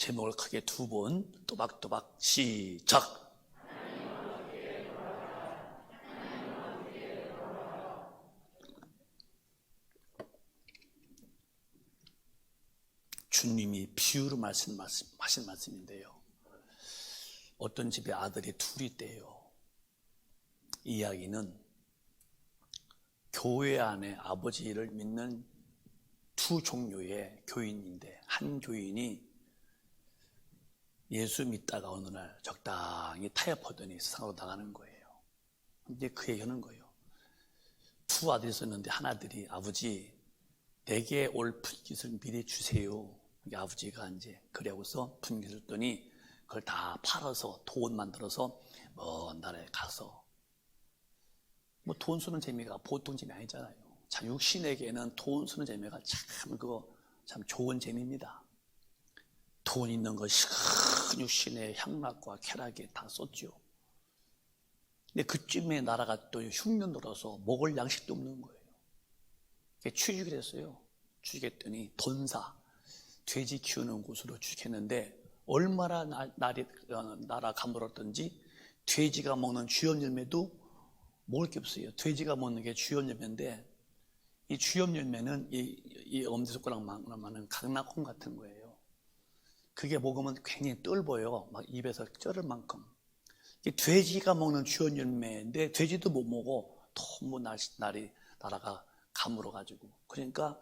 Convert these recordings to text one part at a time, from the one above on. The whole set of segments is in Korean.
제목을 크게 두 번 또박또박 시작. 주님이 비유로 하신 말씀인데요, 어떤 집에 아들이 둘이 있대요. 이 이야기는 교회 안에 아버지를 믿는 두 종류의 교인인데, 한 교인이 예수 믿다가 어느 날 적당히 타협하더니 세상으로 나가는 거예요. 이제 그 얘기하는 거예요. 두 아들이 있었는데 한 아들이 아버지 내게 올 분깃을 미리 주세요. 아버지가 이제 그래고서 분깃을 줬더니 그걸 다 팔아서 돈 만들어서 먼 나라에 가서, 뭐 돈 쓰는 재미가 보통 재미 아니잖아요. 자, 육신에게는 돈 쓰는 재미가 참 좋은 재미입니다. 돈 있는 것이 육신의 향락과 쾌락에 다 썼죠. 근데 그쯤에 나라가 또 흉년 들어서 먹을 양식도 없는 거예요. 취직을 했어요. 취직했더니 돈사, 돼지 키우는 곳으로 취직했는데 얼마나 나라 가물었던지 돼지가 먹는 주염 열매도 먹을 게 없어요. 돼지가 먹는 게 주염 열매인데, 이 주염 열매는 이 엄지손가락만한 강낭콩 같은 거예요. 그게 먹으면 굉장히 떫어요. 막 입에서 쩔을 만큼. 돼지가 먹는 주염 열매인데 돼지도 못 먹어. 너무 나라가 가물어가지고. 그러니까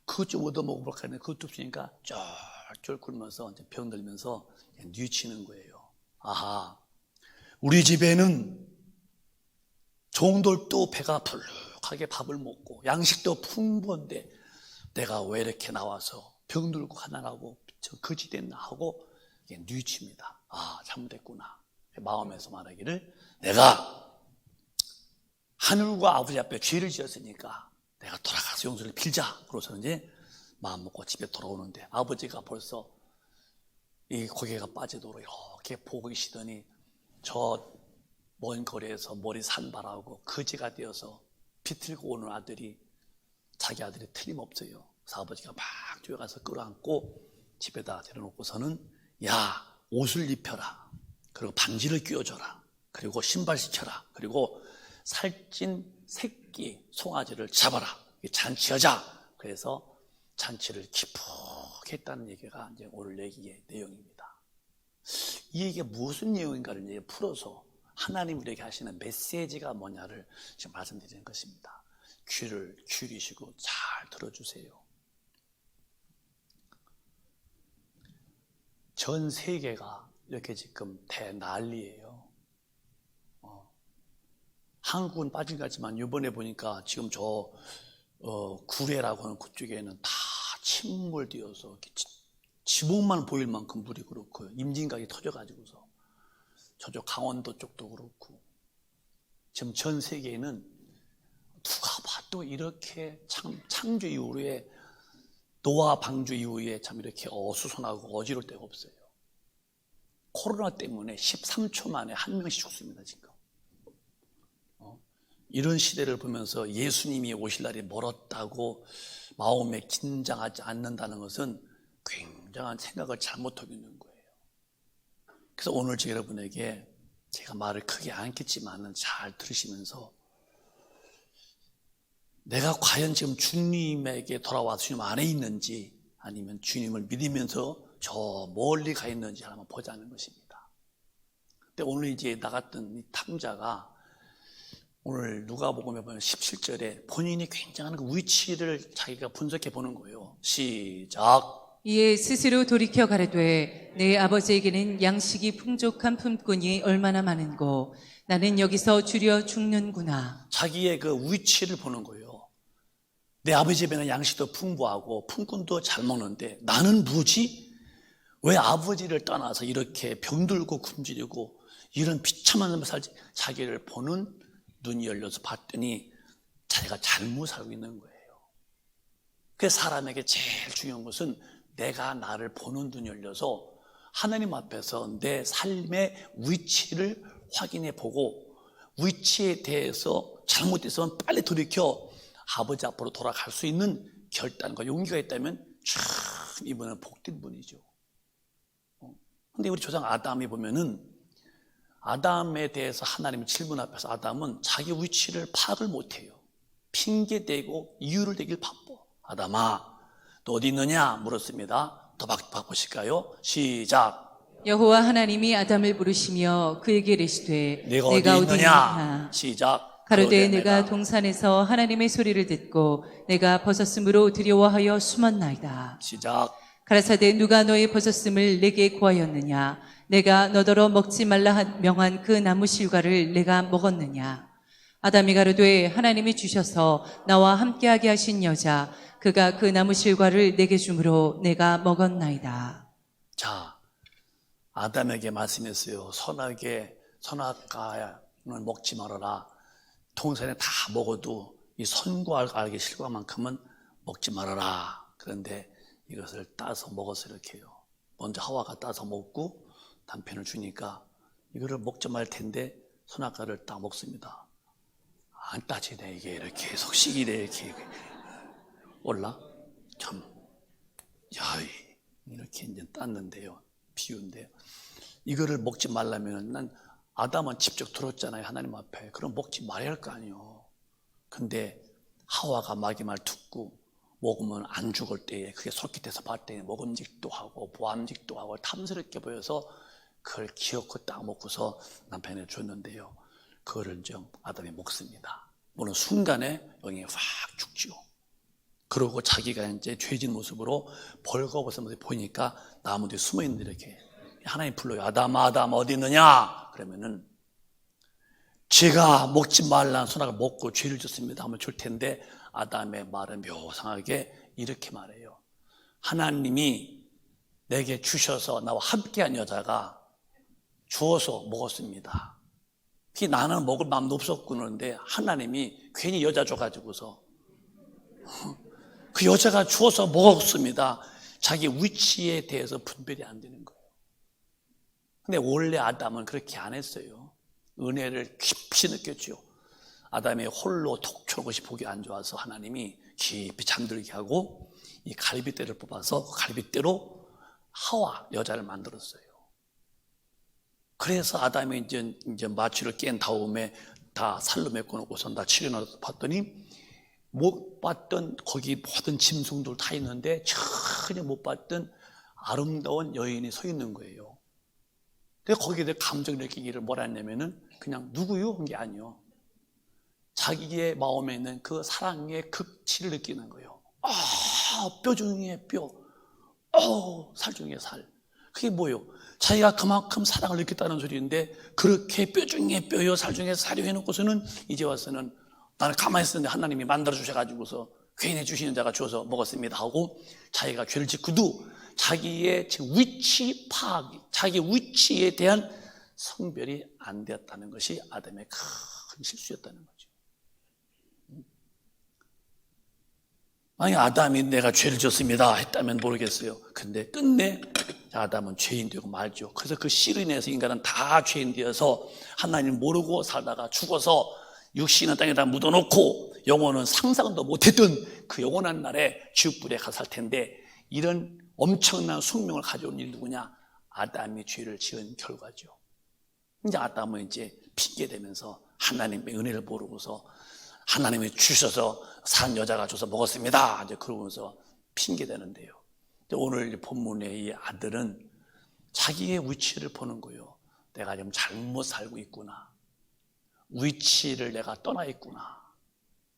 그것 좀 얻어 먹어볼까 했는데 그것도 없으니까 쫄쫄 굶으면서 이제 병들면서 뉘치는 거예요. 아하, 우리 집에는 종들도 배가 불룩하게 밥을 먹고 양식도 풍부한데 내가 왜 이렇게 나와서 병들고 가난하고 저 거지 됐나 하고 뉘칩니다. 아, 잘못했구나. 마음에서 말하기를, 내가 하늘과 아버지 앞에 죄를 지었으니까 내가 돌아가서 용서를 빌자. 그러고서 이제 마음 먹고 집에 돌아오는데 아버지가 벌써 이 고개가 빠지도록 이렇게 보고 계시더니 저 먼 거리에서 머리 산발하고 거지가 되어서 비틀고 오는 아들이, 자기 아들이 틀림없어요. 그래서 아버지가 막 뛰어가서 끌어안고 집에다 데려놓고서는, 야, 옷을 입혀라. 그리고 반지를 끼워줘라. 그리고 신발 시켜라. 그리고 살찐 새끼 송아지를 잡아라. 잔치하자. 그래서 잔치를 기쁘게 했다는 얘기가 이제 오늘 얘기의 내용입니다. 이 얘기가 무슨 내용인가를 이제 풀어서 하나님 우리에게 하시는 메시지가 뭐냐를 지금 말씀드리는 것입니다. 귀를 기울이시고 잘 들어주세요. 전 세계가 이렇게 지금 대난리예요. 한국은 빠진 것 같지만 이번에 보니까 지금 저 구례라고 하는 그쪽에는 다 침몰되어서 지붕만 보일 만큼 물이 그렇고 임진각이 터져가지고서 저쪽 강원도 쪽도 그렇고, 지금 전 세계에는 누가 봐도 이렇게 창조 이후에, 노아 방주 이후에 참 이렇게 어수선하고 어지러울 데가 없어요. 코로나 때문에 13초 만에 한 명씩 죽습니다, 지금. 이런 시대를 보면서 예수님이 오실 날이 멀었다고 마음에 긴장하지 않는다는 것은 굉장한 생각을 잘못하고 있는 거예요. 그래서 오늘 여러분에게 제가 말을 크게 안 했지만은 잘 들으시면서, 내가 과연 지금 주님에게 돌아와서 주님 안에 있는지 아니면 주님을 믿으면서 저 멀리 가 있는지 한번 보자는 것입니다. 근데 오늘 이제 나갔던 이 탐자가 오늘 누가복음에 보면 17절에 본인이 굉장한 그 위치를 자기가 분석해 보는 거예요. 시작. 이에 스스로 돌이켜 가라되 내 아버지에게는 양식이 풍족한 품꾼이 얼마나 많은고 나는 여기서 줄여 죽는구나. 자기의 그 위치를 보는 거예요. 내 아버지 집에는 양식도 풍부하고 품꾼도 잘 먹는데 나는 뭐지? 왜 아버지를 떠나서 이렇게 병들고 굶주리고 이런 비참한 삶을 살지? 자기를 보는 눈이 열려서 봤더니 자기가 잘못 살고 있는 거예요. 그래서 사람에게 제일 중요한 것은 내가 나를 보는 눈이 열려서 하나님 앞에서 내 삶의 위치를 확인해 보고, 위치에 대해서 잘못됐으면 빨리 돌이켜 아버지 앞으로 돌아갈 수 있는 결단과 용기가 있다면 참 이분은 복된 분이죠. 근데 우리 조상 아담이 보면은 아담에 대해서 하나님의 질문 앞에서 아담은 자기 위치를 파악을 못해요. 핑계대고 이유를 대길 바빠. 아담아, 너 어디 있느냐 물었습니다. 더 바꾸실까요? 시작. 여호와 하나님이 아담을 부르시며 그에게 이르시되 내가 어디 있느냐? 시작. 가로되 내가 동산에서 하나님의 소리를 듣고 내가 벗었으므로 두려워하여 숨었나이다. 시작. 가라사대 누가 너의 벗었음을 내게 구하였느냐? 내가 너더러 먹지 말라 명한 그 나무 실과를 내가 먹었느냐? 아담이 가로되 하나님이 주셔서 나와 함께하게 하신 여자 그가 그 나무 실과를 내게 주므로 내가 먹었나이다. 자, 아담에게 말씀했어요. 선악과는 먹지 말아라. 동산에 다 먹어도 이 선과 알게 실과만큼은 먹지 말아라. 그런데 이것을 따서 먹어서 이렇게 해요. 먼저 하와가 따서 먹고 남편을 주니까 이거를 먹지 말 텐데 선악과를 딱 먹습니다. 안 따지네 이게 이렇게 속식이네 이렇게 올라 참 야이 이렇게 이제 땄는데요. 비유인데요. 이거를 먹지 말라면 난 아담은 직접 들었잖아요. 하나님 앞에. 그럼 먹지 말아야 할 거 아니에요. 근데 하와가 마귀 말 듣고 먹으면 안 죽을 때에 그게 솔깃해서 봤을 때 먹음직도 하고 보암직도 하고 탐스럽게 보여서 그걸 기어코 딱 먹고서 남편에 줬는데요. 그거를 좀 아담이 먹습니다. 물론 순간에 영이 확 죽죠. 그러고 자기가 이제 죄진 모습으로 벌거벗은 모습을 보니까 나무 뒤에 숨어 있는데 이렇게 하나님 불러요. 아담 어디 있느냐? 그러면은 제가 먹지 말라는 선악을 먹고 죄를 졌습니다 하면 줄 텐데 아담의 말은 묘상하게 이렇게 말해요. 하나님이 내게 주셔서 나와 함께한 여자가 주어서 먹었습니다. 나는 먹을 마음도 없었고 그러는데 하나님이 괜히 여자 줘가지고서 그 여자가 주어서 먹었습니다. 자기 위치에 대해서 분별이 안 되는 거예요. 근데 원래 아담은 그렇게 안 했어요. 은혜를 깊이 느꼈죠. 아담이 홀로 톡 쳐는 것이 보기 안 좋아서 하나님이 깊이 잠들게 하고 이 갈빗대를 뽑아서 그 갈빗대로 하와 여자를 만들었어요. 그래서 아담이 이제 마취를 깬 다음에 다 살로 메꿔놓고선 다 치료해놔서 봤더니 못 봤던 거기 모든 짐승들 다 있는데 전혀 못 봤던 아름다운 여인이 서 있는 거예요. 근데 거기에 대해 감정을 느끼기를 뭐라 했냐면은 그냥 누구요? 한 게 아니요. 자기의 마음에 있는 그 사랑의 극치를 느끼는 거예요. 뼈 중에 뼈, 살 중에 살. 그게 뭐예요? 자기가 그만큼 사랑을 느꼈다는 소리인데 그렇게 뼈 중에 뼈요 살 중에 살이 해놓고서는 이제 와서는 나는 가만히 있었는데 하나님이 만들어 주셔가지고서 괜히 주시는 자가 주어서 먹었습니다 하고 자기가 죄를 짓고도 자기의 위치 파악, 자기 위치에 대한 성별이 안 되었다는 것이 아담의 큰 실수였다는 거죠. 만약 아담이 내가 죄를 졌습니다 했다면 모르겠어요. 근데 끝내 아담은 죄인 되고 말죠. 그래서 그 씨로 인해서 인간은 다 죄인 되어서 하나님 모르고 살다가 죽어서 육신은 땅에다 묻어놓고 영혼은 상상도 못했던 그 영원한 날에 지옥불에 가서 살 텐데 이런 엄청난 숙명을 가져온 일이 누구냐? 아담이 죄를 지은 결과죠. 이제 아담은 이제 핑계대면서 하나님의 은혜를 모르고서 하나님이 주셔서 산 여자가 줘서 먹었습니다. 이제 그러면서 핑계대는데요. 오늘 본문의 이 아들은 자기의 위치를 보는 거예요. 내가 좀 잘못 살고 있구나. 위치를 내가 떠나 있구나.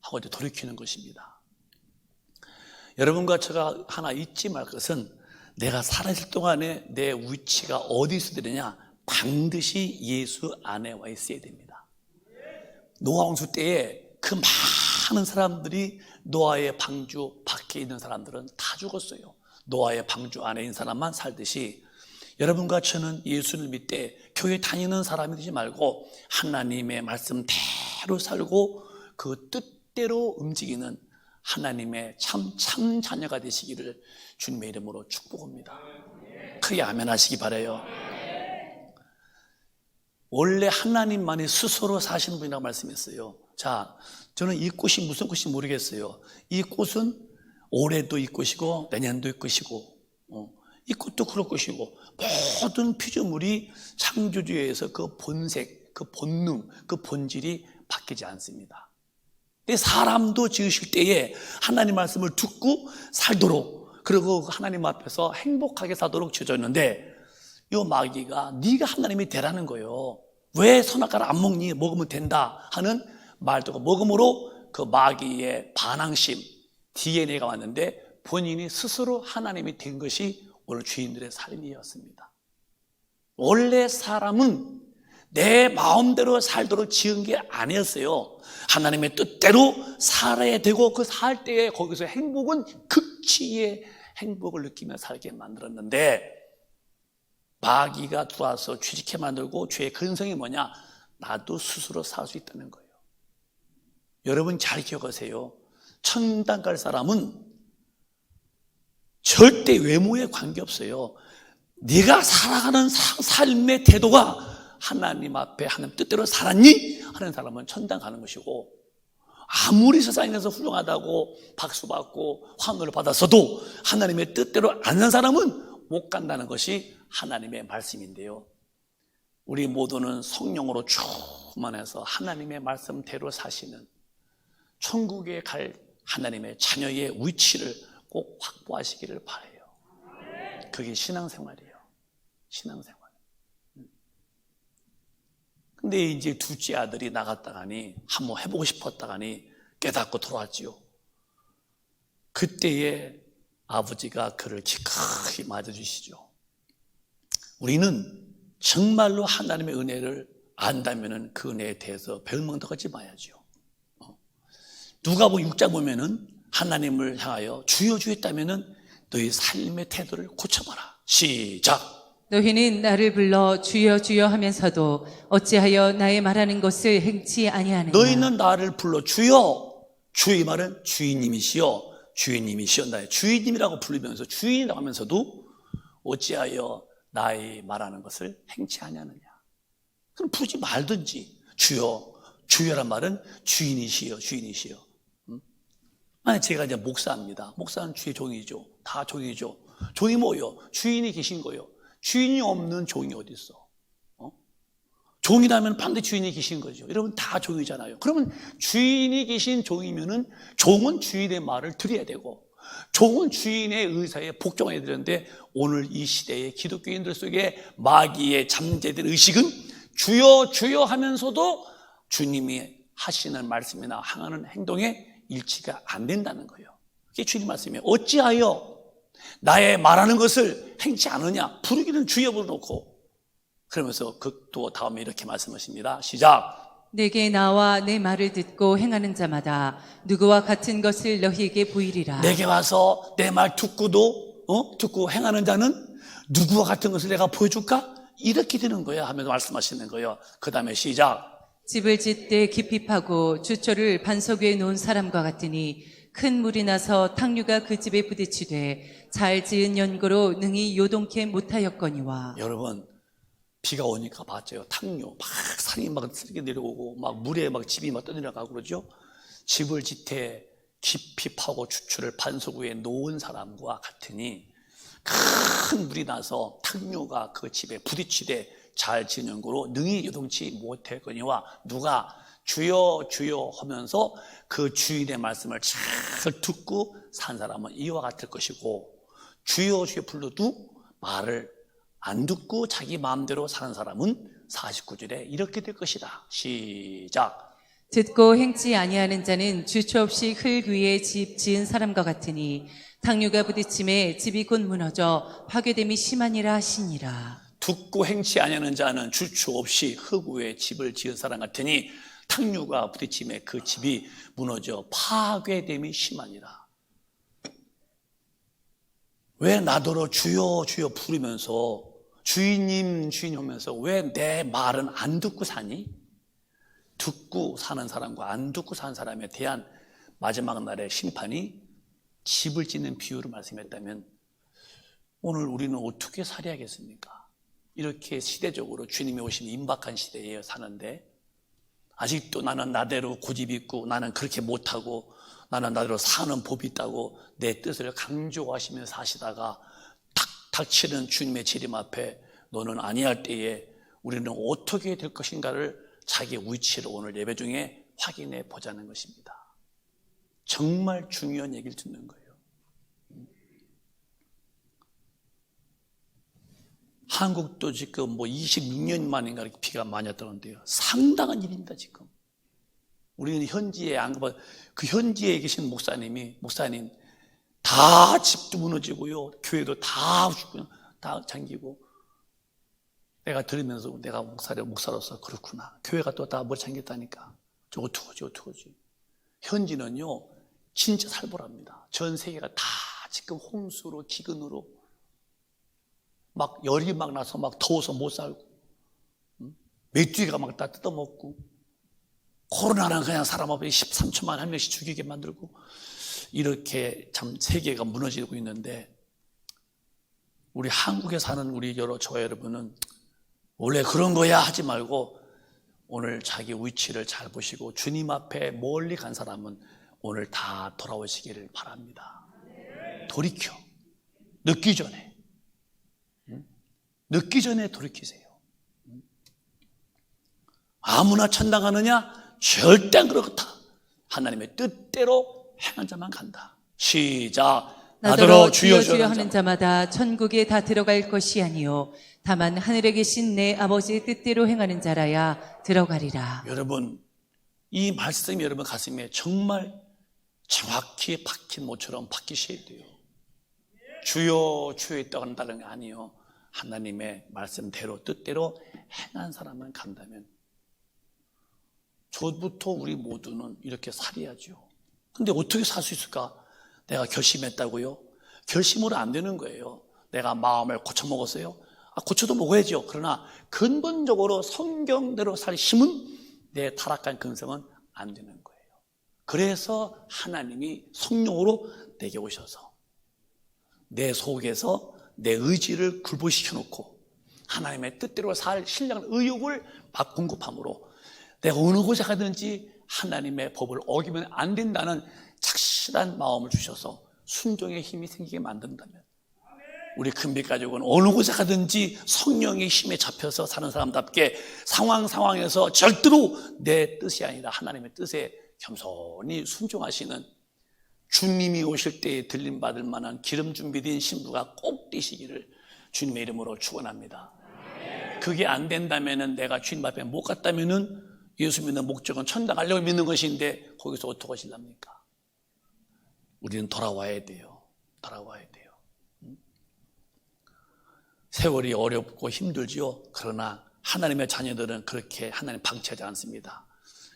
하고 이제 돌이키는 것입니다. 여러분과 제가 하나 잊지 말 것은 내가 살아있을 동안에 내 위치가 어디 있어야 되느냐? 반드시 예수 안에 와 있어야 됩니다. 노아 홍수 때에 그 많은 사람들이 노아의 방주 밖에 있는 사람들은 다 죽었어요. 노아의 방주 안에 있는 사람만 살듯이 여러분과 저는 예수를 믿되 교회 다니는 사람이 되지 말고 하나님의 말씀대로 살고 그 뜻대로 움직이는 하나님의 참 자녀가 되시기를 주님의 이름으로 축복합니다. 크게 아멘 하시기 바라요. 원래 하나님만이 스스로 사시는 분이라고 말씀했어요. 자, 저는 이 꽃이 무슨 꽃인지 모르겠어요. 이 꽃은 올해도 이 꽃이고 내년도 이 꽃이고 이 꽃도 그럴 것이고 모든 피조물이 창조주에서 그 본색, 그 본능, 그 본질이 바뀌지 않습니다. 근데 사람도 지으실 때에 하나님 말씀을 듣고 살도록, 그리고 하나님 앞에서 행복하게 살도록 지어졌는데, 이 마귀가 네가 하나님이 되라는 거예요. 왜 선악과를 안 먹니? 먹으면 된다 하는 말도 먹음으로 그 마귀의 반항심, DNA가 왔는데 본인이 스스로 하나님이 된 것이 오늘 주인들의 삶이었습니다. 원래 사람은 내 마음대로 살도록 지은 게 아니었어요. 하나님의 뜻대로 살아야 되고 그 살 때에 거기서 행복은 극치의 행복을 느끼며 살게 만들었는데, 마귀가 들어와서 죄짓게 만들고 죄의 근성이 뭐냐? 나도 스스로 살 수 있다는 거예요. 여러분 잘 기억하세요. 천당 갈 사람은 절대 외모에 관계없어요. 네가 살아가는 삶의 태도가 하나님 앞에 하나님 뜻대로 살았니? 하는 사람은 천당 가는 것이고, 아무리 세상에서 훌륭하다고 박수받고 환호를 받았어도 하나님의 뜻대로 안 산 사람은 못 간다는 것이 하나님의 말씀인데요, 우리 모두는 성령으로 충만해서 하나님의 말씀대로 사시는 천국에 갈 하나님의 자녀의 위치를 꼭 확보하시기를 바라요. 그게 신앙생활이에요. 신앙생활. 근데 이제 둘째 아들이 나갔다가니 한번 해보고 싶었다가니 깨닫고 돌아왔지요. 그때에 아버지가 그를 기꺼이 맞아주시죠. 우리는 정말로 하나님의 은혜를 안다면 그 은혜에 대해서 별망덕하지 마야죠. 누가복음 6장 보면은 하나님을 향하여 주여 주여 했다면은 너희 삶의 태도를 고쳐봐라. 시작. 너희는 나를 불러 주여 주여 하면서도 어찌하여 나의 말하는 것을 행치 아니하느냐. 너희는 나를 불러 주여. 주의 말은 주인님이시여, 주인님이시여. 나의 주인님이라고 부르면서 주인이라고 하면서도 어찌하여 나의 말하는 것을 행치 아니하느냐. 그럼 부르지 말든지. 주여, 주여란 말은 주인이시여, 주인이시여. 아니, 제가 이제 목사입니다. 목사는 주의 종이죠. 다 종이죠. 종이 뭐요? 주인이 계신 거요. 주인이 없는 종이 어디 있어? 종이라면 반드시 주인이 계신 거죠. 여러분 다 종이잖아요. 그러면 주인이 계신 종이면은 종은 주인의 말을 들어야 되고, 종은 주인의 의사에 복종해야 되는데, 오늘 이 시대의 기독교인들 속에 마귀의 잠재된 의식은 주여 주여 하면서도 주님이 하시는 말씀이나 행하는 행동에 일치가 안 된다는 거예요. 그게 주님 말씀이에요. 어찌하여 나의 말하는 것을 행치 않으냐. 부르기는 주여 부르놓고. 그러면서 또 다음에 이렇게 말씀하십니다. 시작. 내게 나와 내 말을 듣고 행하는 자마다 누구와 같은 것을 너희에게 보이리라. 내게 와서 내 말 듣고 행하는 자는 누구와 같은 것을 내가 보여줄까? 이렇게 되는 거야 하면서 말씀하시는 거예요. 그 다음에 시작. 집을 짓되 깊이 파고 주초를 반석 위에 놓은 사람과 같으니 큰 물이 나서 탕류가 그 집에 부딪히되 잘 지은 연고로 능히 요동케 못하였거니와. 여러분 비가 오니까 봤죠. 탕류 막 산이 막 쓰게 내려오고 막 물에 막 집이 막 떠내려가고 그러죠. 집을 짓되 깊이 파고 주초를 반석 위에 놓은 사람과 같으니 큰 물이 나서 탕류가 그 집에 부딪히되 잘 지은 연고로 능히 요동치 못했거니와. 누가 주여 주여 하면서 그 주인의 말씀을 잘 듣고 산 사람은 이와 같을 것이고, 주여 주여 불러도 말을 안 듣고 자기 마음대로 사는 사람은 49절에 이렇게 될 것이다. 시작. 듣고 행치 아니하는 자는 주초 없이 흙 위에 집 지은 사람과 같으니 탕류가 부딪힘에 집이 곧 무너져 파괴됨이 심하니라 하시니라. 듣고 행치 아니하는 자는 주초 없이 흙 위에 집을 지은 사람 같으니 탕류가 부딪힘에 그 집이 무너져 파괴됨이 심하니라. 왜 나더러 주여 주여 부르면서 주인님 주인님 하면서 왜 내 말은 안 듣고 사니? 듣고 사는 사람과 안 듣고 사는 사람에 대한 마지막 날의 심판이 집을 짓는 비유로 말씀했다면, 오늘 우리는 어떻게 살아야겠습니까? 이렇게 시대적으로 주님이 오신 임박한 시대에 사는데 아직도 나는 나대로 고집이 있고 나는 그렇게 못하고 나는 나대로 사는 법이 있다고 내 뜻을 강조하시면서 사시다가 탁 닥치는 주님의 재림 앞에 너는 아니할 때에 우리는 어떻게 될 것인가를 자기의 위치를 오늘 예배 중에 확인해 보자는 것입니다. 정말 중요한 얘기를 듣는 거예요. 한국도 지금 26년 만인가 이렇게 비가 많이 왔다는데요. 상당한 일입니다, 지금. 우리는 현지에 안 가봐. 그 현지에 계신 목사님 다 집도 무너지고요. 교회도 다 잠기고. 내가 들으면서 내가 목사로서 그렇구나. 교회가 또 다 머리 잠겼다니까. 저 어떡하지. 현지는요, 진짜 살벌합니다. 전 세계가 다 지금 홍수로, 기근으로 막 열이 막 나서 막 더워서 못 살고, 메뚜기가 막 다 뜯어먹고, 코로나는 그냥 사람 앞에 13초만 한 명씩 죽이게 만들고, 이렇게 참 세계가 무너지고 있는데, 우리 한국에 사는 우리 저와 여러분은 원래 그런 거야 하지 말고 오늘 자기 위치를 잘 보시고 주님 앞에 멀리 간 사람은 오늘 다 돌아오시기를 바랍니다. 돌이켜. 늦기 전에 돌이키세요. 아무나 천당 가느냐? 절대 안 그렇다. 하나님의 뜻대로 행한 자만 간다. 시작. 나더러 주여 주여 하는 자마다 천국에 다 들어갈 것이 아니요 다만 하늘에 계신 내 아버지의 뜻대로 행하는 자라야 들어가리라. 여러분, 이 말씀이 여러분 가슴에 정말 정확히 박힌 모처럼 박히셔야 돼요. 주여 주여 있다고 한다는 게 아니에요. 하나님의 말씀대로 뜻대로 행한 사람만 간다면, 저부터 우리 모두는 이렇게 살아야죠. 근데 어떻게 살 수 있을까? 내가 결심했다고요? 결심으로 안 되는 거예요. 내가 마음을 고쳐먹었어요? 고쳐도 먹어야죠. 그러나 근본적으로 성경대로 살 힘은, 내 타락한 근성은 안 되는 거예요. 그래서 하나님이 성령으로 내게 오셔서 내 속에서 내 의지를 굴복시켜 놓고 하나님의 뜻대로 살 신령한 의욕을 막 공급함으로 내가 어느 곳에 가든지 하나님의 법을 어기면 안 된다는 착실한 마음을 주셔서 순종의 힘이 생기게 만든다면, 우리 큰빛 가족은 어느 곳에 가든지 성령의 힘에 잡혀서 사는 사람답게 상황에서 절대로 내 뜻이 아니라 하나님의 뜻에 겸손히 순종하시는, 주님이 오실 때에 들림받을 만한 기름 준비된 신부가 꼭 되시기를 주님의 이름으로 축원합니다. 그게 안 된다면은, 내가 주님 앞에 못 갔다면은 예수 믿는 목적은 천당 가려고 믿는 것인데 거기서 어떻게 하실랍니까? 우리는 돌아와야 돼요. 세월이 어렵고 힘들지요. 그러나 하나님의 자녀들은 그렇게 하나님 방치하지 않습니다.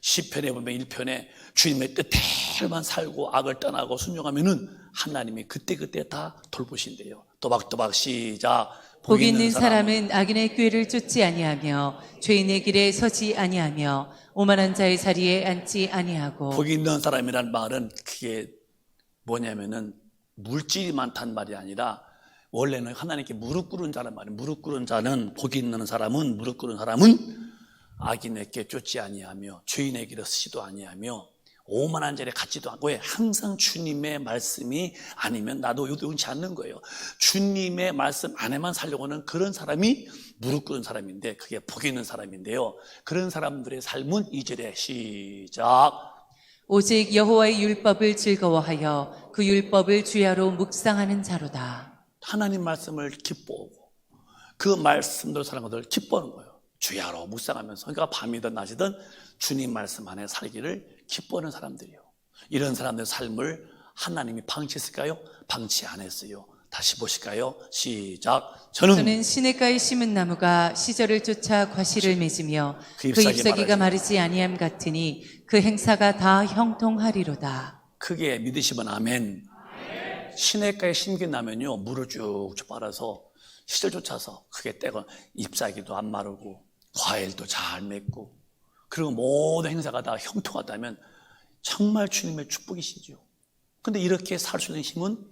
시편에 보면 1편에 주님의 뜻대로만 살고 악을 떠나고 순종하면은 하나님이 그때그때 다 돌보신대요. 또박또박 시작. 복 있는 사람은 악인의 꾀를 쫓지 아니하며 죄인의 길에 서지 아니하며 오만한 자의 자리에 앉지 아니하고. 복 있는 사람이란 말은 그게 뭐냐면은 물질이 많다는 말이 아니라, 원래는 하나님께 무릎 꿇은 자란 말이에요. 무릎 꿇은 자는, 복이 있는 사람은, 무릎 꿇은 사람은 악인에게 쫓지 아니하며 죄인의 길에 서지도 아니하며 오만한 자리에 갖지도 않고, 왜? 항상 주님의 말씀이 아니면 나도 요동치 않는 거예요. 주님의 말씀 안에만 살려고 하는 그런 사람이 무릎 꿇은 사람인데, 그게 복 있는 사람인데요. 그런 사람들의 삶은 2절에 시작. 오직 여호와의 율법을 즐거워하여 그 율법을 주야로 묵상하는 자로다. 하나님 말씀을 기뻐하고 그 말씀대로 사는 것을 기뻐하는 거예요. 주야로 묵상하면서, 그러니까 밤이든 낮이든 주님 말씀 안에 살기를 기뻐하는 사람들이요. 이런 사람들의 삶을 하나님이 방치했을까요? 방치 안 했어요. 다시 보실까요? 시작. 저는 시냇가에 심은 나무가 시절을 쫓아 과실을 맺으며 그 잎사귀가 마르지 아니함 같으니 그 행사가 다 형통하리로다. 크게 믿으시면 아멘. 시냇가에 심긴 나면요, 물을 쭉쭉 빨아서 시절 쫓아서 크게 떼고 잎사귀도 안 마르고 과일도 잘 맺고, 그리고 모든 행사가 다 형통하다면 정말 주님의 축복이시죠. 근데 이렇게 살 수 있는 힘은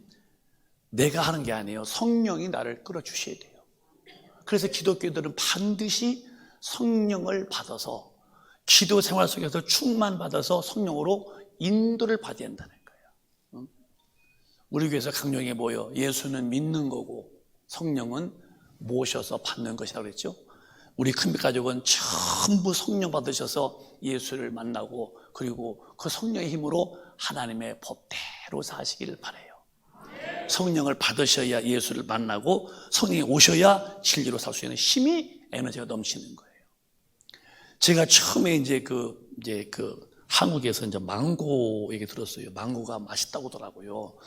내가 하는 게 아니에요. 성령이 나를 끌어주셔야 돼요. 그래서 기독교들은 반드시 성령을 받아서, 기도 생활 속에서 충만받아서 성령으로 인도를 받아야 한다는 거예요. 우리 교회에서 강령이 뭐예요? 예수는 믿는 거고 성령은 모셔서 받는 것이라고 그랬죠. 우리 큰빛 가족은 전부 성령 받으셔서 예수를 만나고 그리고 그 성령의 힘으로 하나님의 법대로 사시기를 바라요. 성령을 받으셔야 예수를 만나고 성령이 오셔야 진리로 살 수 있는 힘이, 에너지가 넘치는 거예요. 제가 처음에 이제 한국에서 이제 망고 얘기 들었어요. 망고가 맛있다고 하더라고요.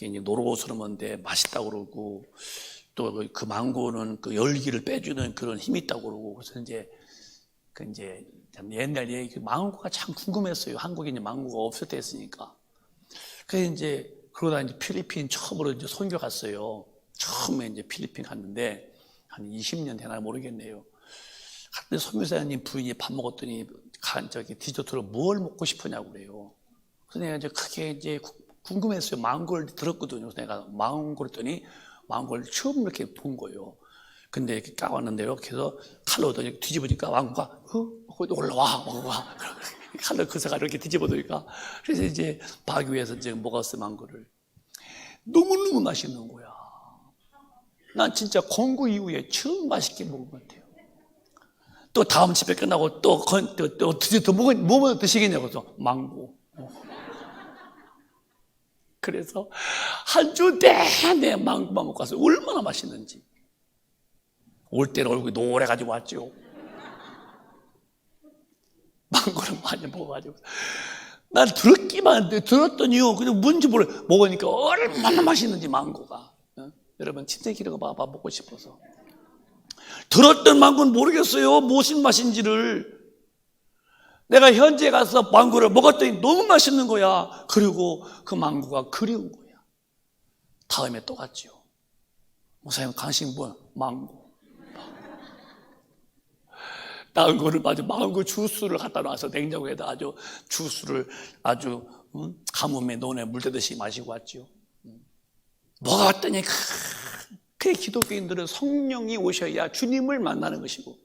이제 노릇스러운데 맛있다고 그러고 또 그 망고는 그 열기를 빼주는 그런 힘이 있다고 그러고 그래서 이제 참 옛날 얘기 망고가 참 궁금했어요. 한국에 이제 망고가 없을 때 했으니까. 그래서 이제 그러다 이제 필리핀 처음으로 이제 선교 갔어요. 처음에 이제 필리핀 갔는데 한 20년 되나 모르겠네요. 갔는데 선교사님 부인이 밥 먹었더니 디저트로 뭘 먹고 싶으냐고 그래요. 그래서 내가 이제 크게 이제 궁금했어요. 망고를 들었거든요. 그래서 내가 망고를 했더니 망고를 처음 이렇게 본 거예요. 근데 이렇게 까왔는데 이렇게 해서 칼로 뒤집으니까 망고가 올라와. 칼로 그 색깔 이렇게 뒤집어놓으니까 그래서 이제 박 위에서 이제 먹었어요. 망고를. 너무너무 맛있는 거야. 난 진짜 공부 이후에 처음 맛있게 먹은 것 같아요. 또 다음 집회 끝나고 또 디저트 뭐 드시겠냐고 해서 망고. 그래서 한 주 내내 망고만 먹고 왔어요. 얼마나 맛있는지. 올 때는 얼굴이 노래가지고 왔죠. 망고를 많이 먹어가지고. 난 들었더니요. 그냥 뭔지 몰라. 먹으니까 얼마나 맛있는지 망고가. 여러분 진짜 기름 거 봐봐 먹고 싶어서. 들었던 망고는 모르겠어요. 무슨 맛인지를. 내가 현지에 가서 망고를 먹었더니 너무 맛있는 거야. 그리고 그 망고가 그리운 거야. 다음에 또 갔지요. 목사님 간식 뭐야? 망고. 망고를 망고 주스를 갖다 놔서 냉장고에다 아주 주스를 아주 가뭄에 논에 물대듯이 마시고 왔지요. 먹었더니 그 기독교인들은 성령이 오셔야 주님을 만나는 것이고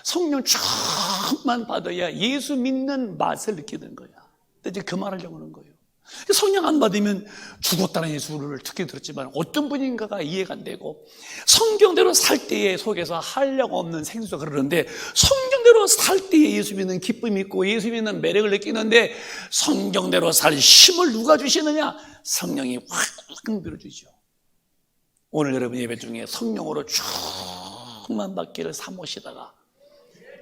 성령 처음만 받아야 예수 믿는 맛을 느끼는 거야. 근데 이제 그 말을 하려고 하는 거예요. 성령 안 받으면 죽었다는 예수를 듣긴 들었지만 어떤 분인가가 이해가 안 되고 성경대로 살 때에 속에서 한량 없는 생수가 흐르는데 성경대로 살 때에 예수 믿는 기쁨이 있고 예수 믿는 매력을 느끼는데 성경대로 살 힘을 누가 주시느냐? 성령이 확 밀어주죠. 오늘 여러분 예배 중에 성령으로 충만 받기를 사모시다가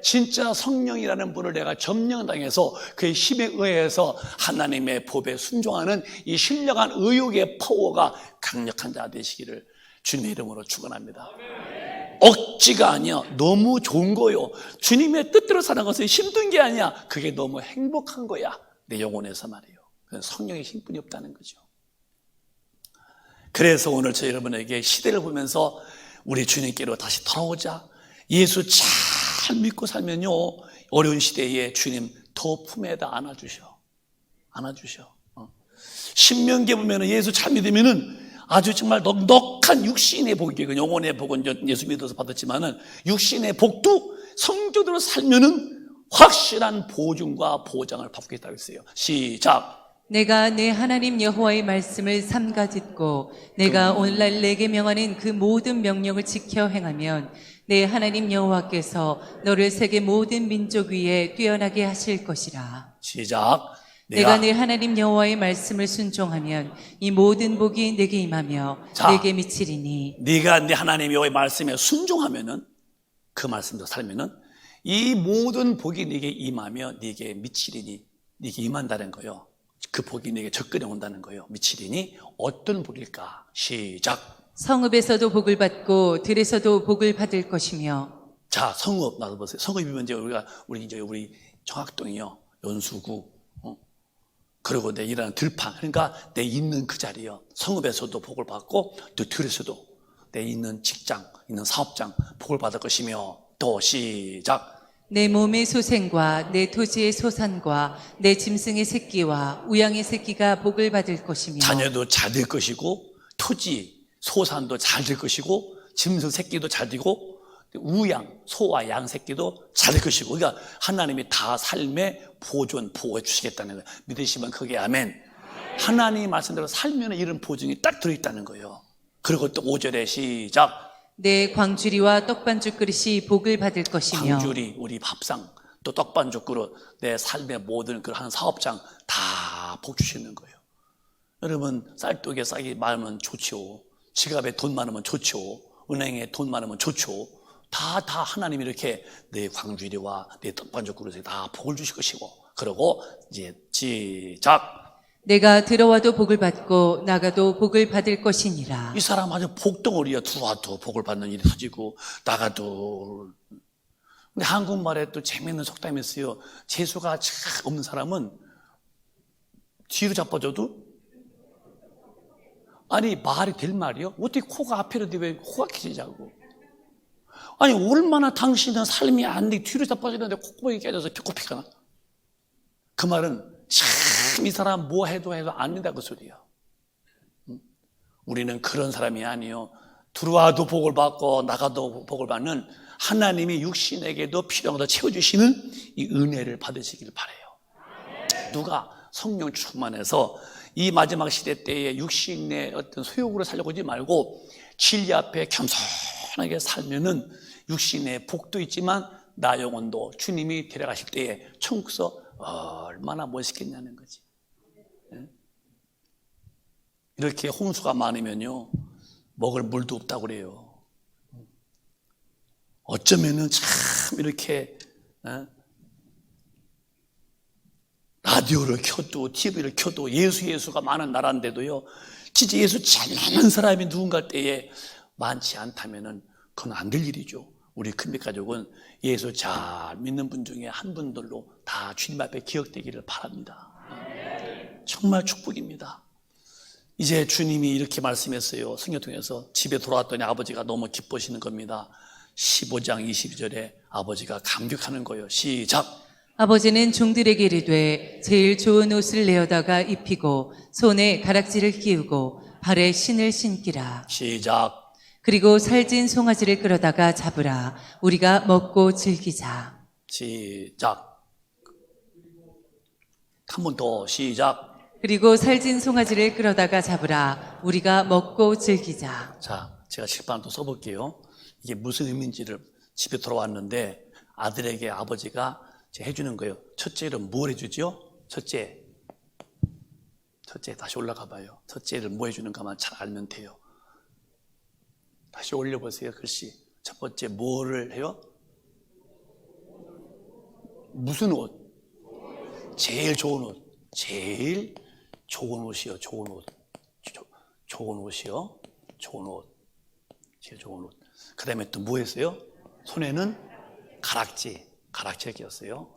진짜 성령이라는 분을 내가 점령당해서 그의 힘에 의해서 하나님의 법에 순종하는 이 신령한 의욕의 파워가 강력한 자 되시기를 주님의 이름으로 축원합니다. 억지가 아니야. 너무 좋은 거요. 주님의 뜻대로 사는 것은 힘든 게 아니야. 그게 너무 행복한 거야. 내 영혼에서 말이에요. 성령의 힘뿐이 없다는 거죠. 그래서 오늘 저 여러분에게 시대를 보면서 우리 주님께로 다시 돌아오자. 예수 잘 믿고 살면요 어려운 시대에 주님 더 품에다 안아주셔. 신명기에 보면 예수 잘 믿으면은 아주 정말 넉넉한 육신의 복이에요. 영혼의 복은 예수 믿어서 받았지만은 육신의 복도 성도대로 살면은 확실한 보증과 보장을 받고 있다고 했어요. 시작. 내가 내 하나님 여호와의 말씀을 삼가 듣고 내가 오늘날 내게 명하는 그 모든 명령을 지켜 행하면 내 하나님 여호와께서 너를 세계 모든 민족 위에 뛰어나게 하실 것이라. 시작. 내가 내 하나님 여호와의 말씀을 순종하면 이 모든 복이 내게 임하며 내게 미치리니. 네가 내 하나님 여호와의 말씀에 순종하면은 그 말씀대로 살면은 이 모든 복이 네게 임하며 네게 미치리니. 네게 임한다는 거예요. 그 복이 네게 접근해 온다는 거예요. 미치리니 어떤 복일까? 시작. 성읍에서도 복을 받고 들에서도 복을 받을 것이며. 자, 성읍 나도 보세요. 성읍이면 이제 우리 정학동이요, 연수구, 그리고 내 일하는 들판, 그러니까 내 있는 그 자리요. 성읍에서도 복을 받고 또 들에서도 내 있는 직장, 있는 사업장 복을 받을 것이며. 또 시작. 내 몸의 소생과 내 토지의 소산과 내 짐승의 새끼와 우양의 새끼가 복을 받을 것이며. 자녀도 잘 될 것이고 토지, 소산도 잘 될 것이고 짐승 새끼도 잘 되고 우양, 소와 양 새끼도 잘 될 것이고. 그러니까 하나님이 다 삶의 보존, 보호해 주시겠다는 거예요. 믿으시면 그게 아멘. 하나님의 말씀대로 살면 이런 보증이 딱 들어있다는 거예요. 그리고 또 5절에 시작. 내 광주리와 떡반죽 그릇이 복을 받을 것이며 광주리, 우리 밥상, 또 떡반죽 그릇, 내 삶의 모든 그 한 사업장 다 복 주시는 거예요. 여러분, 쌀떡에 쌀이 많으면 좋죠. 지갑에 돈 많으면 좋죠. 은행에 돈 많으면 좋죠. 다 하나님이 이렇게 내 광주리와 내 떡반죽 그릇에 다 복을 주실 것이고, 그러고 이제 시작. 내가 들어와도 복을 받고 나가도 복을 받을 것이니라. 이 사람 아주 복덩어리야. 들어와도 복을 받는 일이 터지고 나가도. 근데 한국말에 또 재미있는 속담이 있어요. 재수가 참 없는 사람은 뒤로 자빠져도 아니 말이 될 말이요? 어떻게 코가 앞이라도 왜 코가 깨지자고. 아니 얼마나 당신은 삶이 안 돼 뒤로 자빠지는데 콧구멍이 깨져서 코피가 나. 그 말은 참 이 사람 뭐 해도 안 된다 그 소리야. 우리는 그런 사람이 아니요. 들어와도 복을 받고 나가도 복을 받는 하나님이 육신에게도 필요한 거 채워주시는 이 은혜를 받으시길 바라요. 누가 성령 충만해서 이 마지막 시대 때에 육신의 어떤 소욕으로 살려고 하지 말고 진리 앞에 겸손하게 살면은 육신의 복도 있지만 나 영혼도 주님이 데려가실 때에 천국에서 얼마나 멋있겠냐는 거지. 이렇게 홍수가 많으면요 먹을 물도 없다고 그래요. 어쩌면은 참 이렇게 라디오를 켜도 TV를 켜도 예수가 많은 나라인데도요 진짜 예수 잘 믿는 사람이 누군가 때에 많지 않다면은 그건 안 될 일이죠. 우리 큰빛 가족은 예수 잘 믿는 분 중에 한 분들로 다 주님 앞에 기억되기를 바랍니다. 정말 축복입니다. 이제 주님이 이렇게 말씀했어요. 성경 통해서 집에 돌아왔더니 아버지가 너무 기뻐하시는 겁니다. 15장 22절에 아버지가 감격하는 거예요. 시작. 아버지는 종들에게 이르되 제일 좋은 옷을 내어다가 입히고 손에 가락지를 끼우고 발에 신을 신기라. 시작. 그리고 살찐 송아지를 끌어다가 잡으라. 우리가 먹고 즐기자. 시작. 한 번 더 시작. 그리고 살찐 송아지를 끌어다가 잡으라. 우리가 먹고 즐기자. 자, 제가 칠판 또 써볼게요. 이게 무슨 의미인지를 집에 돌아왔는데 아들에게 아버지가 해주는 거예요. 첫째를 뭘 해주죠? 첫째 다시 올라가 봐요. 첫째를 뭐 해주는가만 잘 알면 돼요. 다시 올려보세요. 글씨. 첫 번째 뭐를 해요? 무슨 옷? 제일 좋은 옷. 제일 좋은 옷이요. 좋은 옷. 좋은 옷이요. 좋은 옷. 제일 좋은 옷. 그 다음에 또 뭐 했어요? 손에는 가락지를 끼웠어요.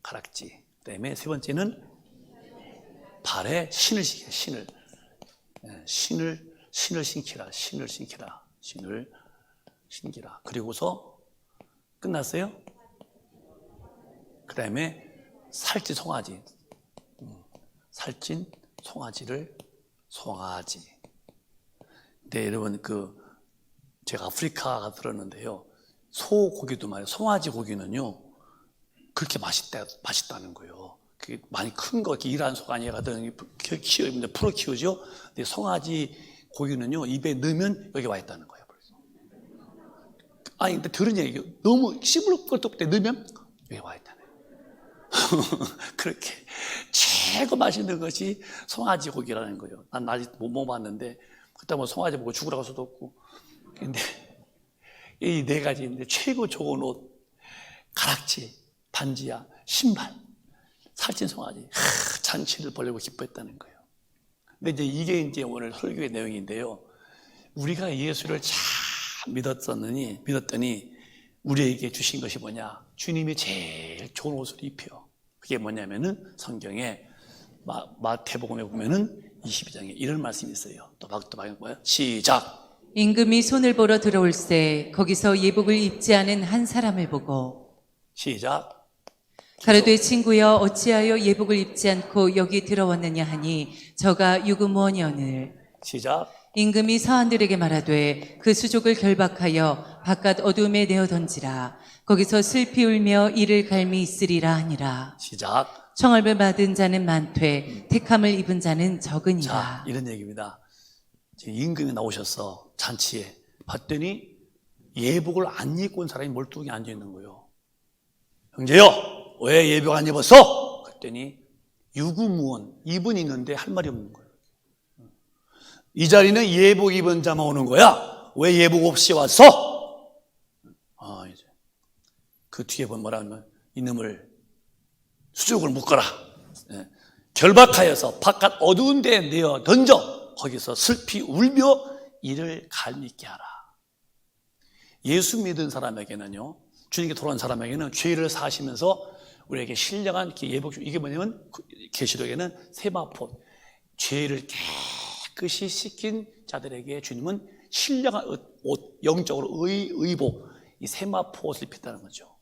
가락지. 그 다음에 세 번째는 발에 신을 신기라. 신을 신기라. 그리고서 끝났어요? 그 다음에 살찐 송아지. 살찐 송아지. 네, 여러분, 제가 아프리카가 들었는데요. 소고기도 말이에요. 송아지 고기는요, 그렇게 맛있다는 거예요. 그게 많이 큰 거, 이렇게 일한 소가 아니거든. 풀어 키우죠? 근데 송아지 고기는요, 입에 넣으면 여기 와 있다는 거예요. 아니, 근데 들은 얘기요. 너무 씹을 것도 없대 넣으면 여기 와 있다는 거예요. 그렇게 최고 맛있는 것이 송아지 고기라는 거예요. 난 아직 못 먹어봤는데, 그때 뭐 송아지 보고 죽으라고 할 수도 없고. 근데 이 네 가지인데 최고 좋은 옷, 가락지, 반지야, 신발, 살찐 송아지, 잔치를 벌이고 기뻐했다는 거예요. 근데 이게 이제 오늘 설교의 내용인데요. 우리가 예수를 잘 믿었더니 우리에게 주신 것이 뭐냐? 주님이 제일 좋은 옷을 입혀. 그게 뭐냐면은 성경에 마태복음에 보면은 22장에 이런 말씀이 있어요. 또 뭐예요? 시작. 임금이 손을 보러 들어올세 거기서 예복을 입지 않은 한 사람을 보고 시작. 가로되 친구여 어찌하여 예복을 입지 않고 여기 들어왔느냐 하니 저가 유구무원이오늘. 시작. 임금이 사환들에게 말하되 그 수족을 결박하여 바깥 어둠에 내어 던지라. 거기서 슬피 울며 이를 갈미 있으리라 하니라. 시작. 청함을 받은 자는 많되 택함을 입은 자는 적으니라. 자, 이런 얘기입니다. 임금이 나오셔서 잔치에 봤더니 예복을 안 입고 온 사람이 멀뚱히 앉아있는 거예요. 형제요, 왜 예복 안 입었어? 그랬더니 유구무원, 입은 있는데 할 말이 없는 거예요. 이 자리는 예복 입은 자만 오는 거야. 왜 예복 없이 왔어? 이제 그 뒤에 보면 뭐라 하면 이놈을 수족을 묶어라. 결박하여서 바깥 어두운 데에 내어 던져 거기서 슬피 울며 이를 갈밌게 하라. 예수 믿은 사람에게는요, 주님께 돌아온 사람에게는 죄를 사시면서 우리에게 신령한 예복, 이게 뭐냐면 계시록에는 세마포, 죄를 깨끗이 씻긴 자들에게 주님은 신령한 옷, 영적으로 의복, 이 세마포 옷을 입혔다는 거죠.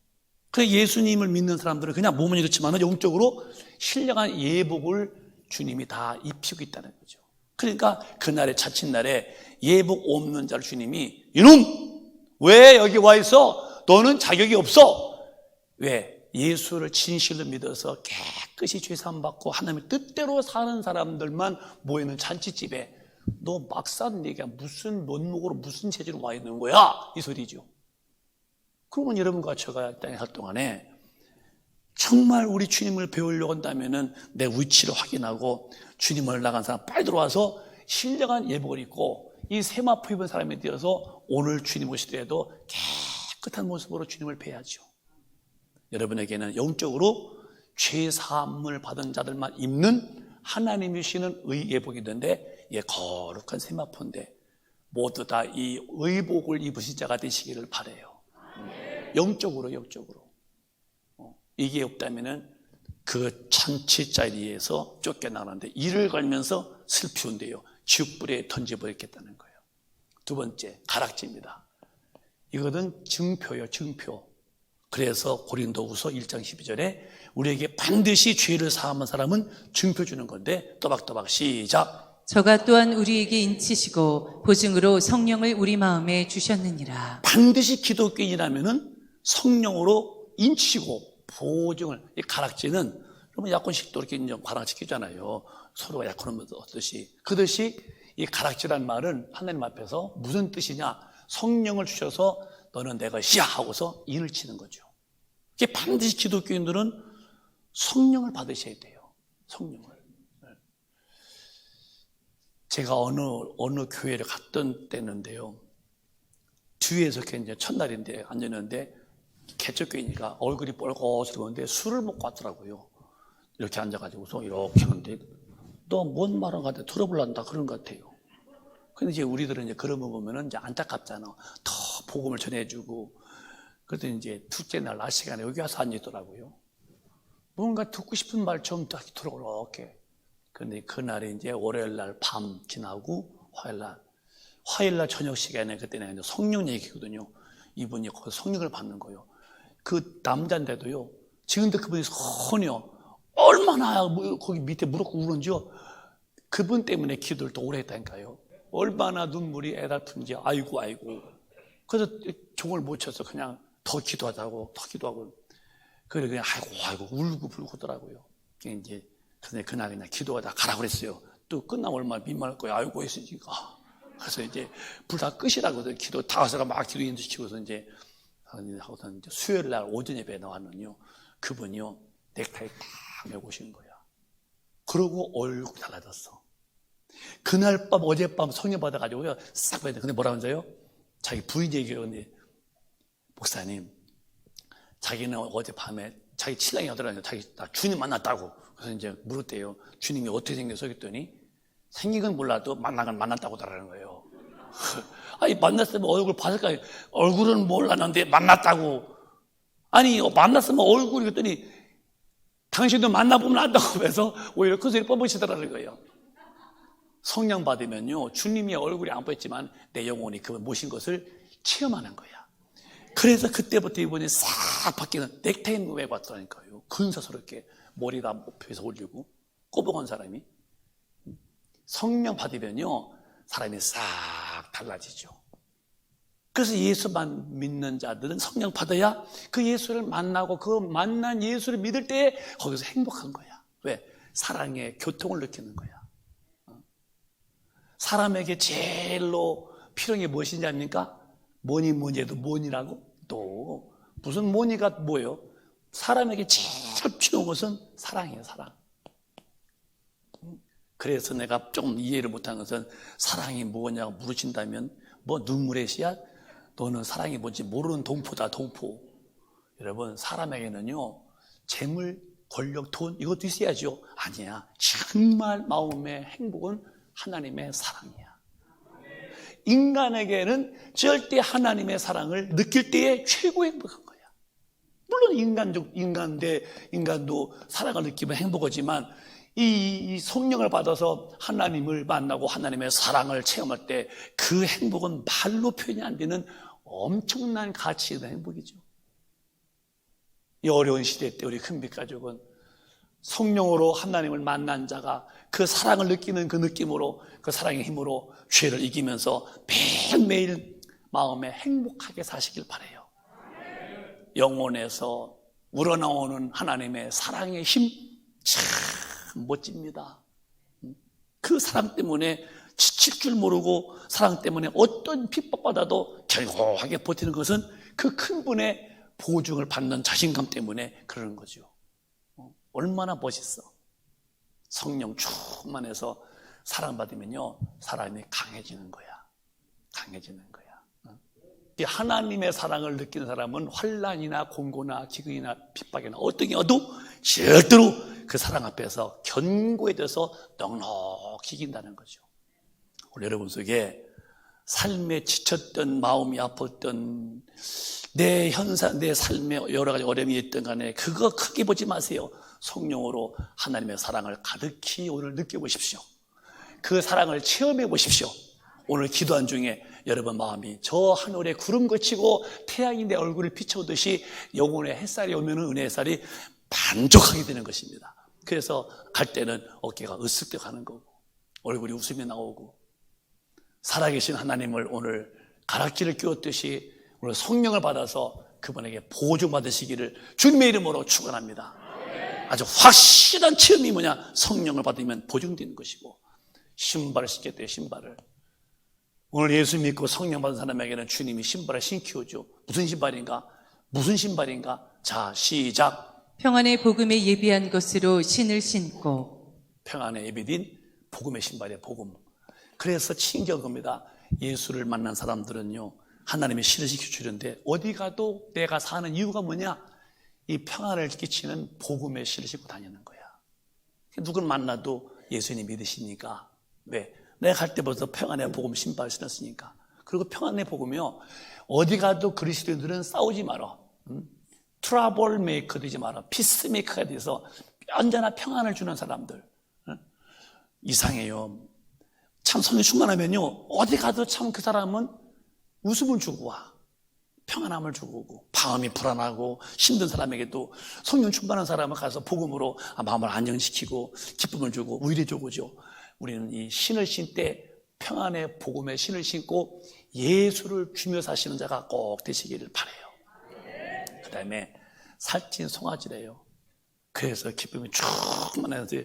그래서 예수님을 믿는 사람들은 그냥 몸은 이렇지만 영적으로 신령한 예복을 주님이 다 입히고 있다는 거죠. 그러니까 그날의 자칫날에 예복 없는 자를 주님이 이놈! 왜 여기 와 있어? 너는 자격이 없어. 왜? 예수를 진실로 믿어서 깨끗이 죄사함 받고 하나님의 뜻대로 사는 사람들만 모이는 잔치집에 너 막상 네가 무슨 면목으로 무슨 체질로 와 있는 거야? 이 소리죠. 그러면 여러분과 제가 땅에 살 동안에 정말 우리 주님을 배우려고 한다면은 내 위치를 확인하고 주님을 나간 사람 빨리 들어와서 신령한 예복을 입고 이 세마포 입은 사람이 되어서 오늘 주님 오시더라도 깨끗한 모습으로 주님을 뵈야죠. 여러분에게는 영적으로 죄 사함을 받은 자들만 입는 하나님이 주시는 의예복이 있는데 이게 거룩한 세마포인데 모두 다 이 의복을 입으신 자가 되시기를 바라요. 영적으로. 이게 없다면은 그 잔치 자리에서 쫓겨나가는데 이를 걸면서 슬피운데요, 지옥불에 던져버렸겠다는 거예요. 두 번째, 가락지입니다. 이거는 증표예요, 증표. 그래서 고린도후서 1장 12절에 우리에게 반드시 죄를 사함한 사람은 증표 주는 건데, 또박또박 시작. 저가 또한 우리에게 인치시고 보증으로 성령을 우리 마음에 주셨느니라. 반드시 기독교인이라면은 성령으로 인치고 보증을, 이 가락지는 여러분 약혼식도 이렇게 인정 가락지 끼잖아요. 서로가 약혼하면 어떠시. 그듯이 이 가락지란 말은 하나님 앞에서 무슨 뜻이냐, 성령을 주셔서 너는 내 것이야 하고서 인을 치는 거죠. 이게 반드시 기독교인들은 성령을 받으셔야 돼요. 성령을. 제가 어느 교회를 갔던 때는데요, 뒤에서 이제 첫날인데 앉았는데 개척교회니까 얼굴이 뻘겋게 술을 먹고 왔더라고요. 이렇게 앉아가지고서 이렇게 하는데 너 뭔 말을 갖다 들어볼란다 그런 것 같아요. 근데 이제 우리들은 이제 그런 거 보면은 이제 안타깝잖아. 더 복음을 전해주고. 그랬더니 이제 둘째 날 낮 시간에 여기 와서 앉아있더라고요. 뭔가 듣고 싶은 말 좀 딱 들어오게. 근데 그날이 이제 월요일 날 밤 지나고 화요일 날 저녁 시간에 그때는 이제 성령 얘기거든요. 이분이 거기서 성령을 받는 거예요. 그 남자인데도요, 지금도 그분이 선이요, 얼마나 거기 밑에 무릎 꿇고 우는지요. 그분 때문에 기도를 또 오래 했다니까요. 얼마나 눈물이 애달픈지. 아이고. 그래서 종을 못 쳐서 그냥 더 기도하자고, 더 기도하고. 그래 그냥 아이고 울고 불고더라고요. 이제 근데 그날 그냥 기도하다 가라고 그랬어요. 또 끝나면 얼마나 민망할 거야. 아이고 했으니까. 그래서 이제 불 다 끄시라고 기도 다 와서 막 기도 인도시키고서 이제 하고서 이제 수요일 날 오전 예배에 나왔는요, 그분이요 넥타이 딱 메고 오신 거야. 그러고 얼굴이 달라졌어. 그날 밤 어젯밤 성령 받아가지고요 싹 받았는데, 근데 뭐라고 하는데요, 자기 부인이 얘기하는데, 목사님 자기는 어젯밤에 자기 신랑이 하더라고요. 자기 나 주님 만났다고. 그래서 이제 물었대요. 주님이 어떻게 생겼어? 했더니 생긴 건 몰라도 만났다고 하더라는 거예요. 아니 만났으면 얼굴 봤을 거 아니에요. 얼굴은 몰랐는데 만났다고. 아니 만났으면 얼굴이, 그랬더니 당신도 만나보면 안다고 해서 오히려 그 소리 뻔뻔치더라는 거예요. 성령 받으면요, 주님이 얼굴이 안 보였지만 내 영혼이 그 모신 것을 체험하는 거야. 그래서 그때부터 이분이 싹 바뀌는 넥타이 메고 왔다니까요. 근사스럽게 머리 다 목표에서 올리고 꼬북한 사람이. 성령 받으면요 사람이 싹 달라지죠. 그래서 예수만 믿는 자들은 성령 받아야 그 예수를 만나고 그 만난 예수를 믿을 때 거기서 행복한 거야. 왜? 사랑의 교통을 느끼는 거야. 사람에게 제일로 필요한 게 무엇인지 압니까? 뭐니 해도 뭐니라고? 또 무슨 뭐니가 뭐예요? 사람에게 제일 필요한 것은 사랑이에요. 사랑. 그래서 내가 좀 이해를 못한 것은 사랑이 뭐냐고 물으신다면 뭐 눈물의 씨앗? 너는 사랑이 뭔지 모르는 동포다. 동포. 여러분, 사람에게는요 재물, 권력, 돈 이것도 있어야죠. 아니야. 정말 마음의 행복은 하나님의 사랑이야. 인간에게는 절대 하나님의 사랑을 느낄 때에 최고의 행복한 거야. 물론 인간도 사랑을 느끼면 행복하지만 이 성령을 받아서 하나님을 만나고 하나님의 사랑을 체험할 때 그 행복은 말로 표현이 안 되는 엄청난 가치 있는 행복이죠. 이 어려운 시대 때 우리 큰빛가족은 성령으로 하나님을 만난 자가 그 사랑을 느끼는 그 느낌으로, 그 사랑의 힘으로 죄를 이기면서 매일매일 마음에 행복하게 사시길 바라요. 영혼에서 우러나오는 하나님의 사랑의 힘 참 멋집니다. 그 사랑 때문에 지칠 줄 모르고 사랑 때문에 어떤 핍박받아도 견고하게 버티는 것은 그 큰 분의 보증을 받는 자신감 때문에 그러는 거죠. 얼마나 멋있어. 성령 충만해서 사랑받으면요 사람이 강해지는 거야. 강해지는 거야. 하나님의 사랑을 느끼는 사람은 환난이나 공고나 기근이나 핍박이나 어떤 게 와도 절대로 그 사랑 앞에서 견고해져서 넉넉히 이긴다는 거죠. 우리 여러분 속에 삶에 지쳤던, 마음이 아팠던, 내 삶에 여러 가지 어려움이 있던 간에 그거 크게 보지 마세요. 성령으로 하나님의 사랑을 가득히 오늘 느껴보십시오. 그 사랑을 체험해 보십시오. 오늘 기도한 중에 여러분 마음이 저 하늘에 구름 거치고 태양이 내 얼굴을 비춰오듯이 영혼의 햇살이 오면 은혜의 햇살이 만족하게 되는 것입니다. 그래서 갈 때는 어깨가 으쓱해 가는 거고 얼굴이 웃음이 나오고 살아계신 하나님을 오늘 가락지를 끼웠듯이 오늘 성령을 받아서 그분에게 보증받으시기를 주님의 이름으로 축원합니다. 아주 확실한 체험이 뭐냐? 성령을 받으면 보증되는 것이고 신발을 신게 돼요. 신발을. 오늘 예수 믿고 성령 받은 사람에게는 주님이 신발을 신기오죠. 무슨 신발인가? 무슨 신발인가? 자, 시작. 평안의 복음에 예비한 것으로 신을 신고. 평안의 예비된 복음의 신발이에요. 복음. 그래서 신기한 겁니다. 예수를 만난 사람들은요 하나님이 신을 시켜주는데 어디 가도 내가 사는 이유가 뭐냐? 이 평안을 끼치는 복음의 신을 신고 다니는 거야. 누굴 만나도 예수님 믿으시니까. 왜? 내가 갈 때부터 평안의 복음 신발을 신었으니까. 그리고 평안의 복음이요 어디 가도 그리스도인들은 싸우지 마라. 트러블 메이커 되지 마라. 피스 메이커가 돼서 언제나 평안을 주는 사람들. 이상해요. 참 성령 충만하면요 어디 가도 참 그 사람은 웃음을 주고 와. 평안함을 주고 오고 마음이 불안하고 힘든 사람에게도 성령 충만한 사람을 가서 복음으로 마음을 안정시키고 기쁨을 주고 위로 주고 오죠. 우리는 이 신을 신 때 평안의 복음의 신을 신고 예수를 주며 사시는 자가 꼭 되시기를 바라요. 그 다음에 살찐 송아지래요. 그래서 기쁨이 충만해서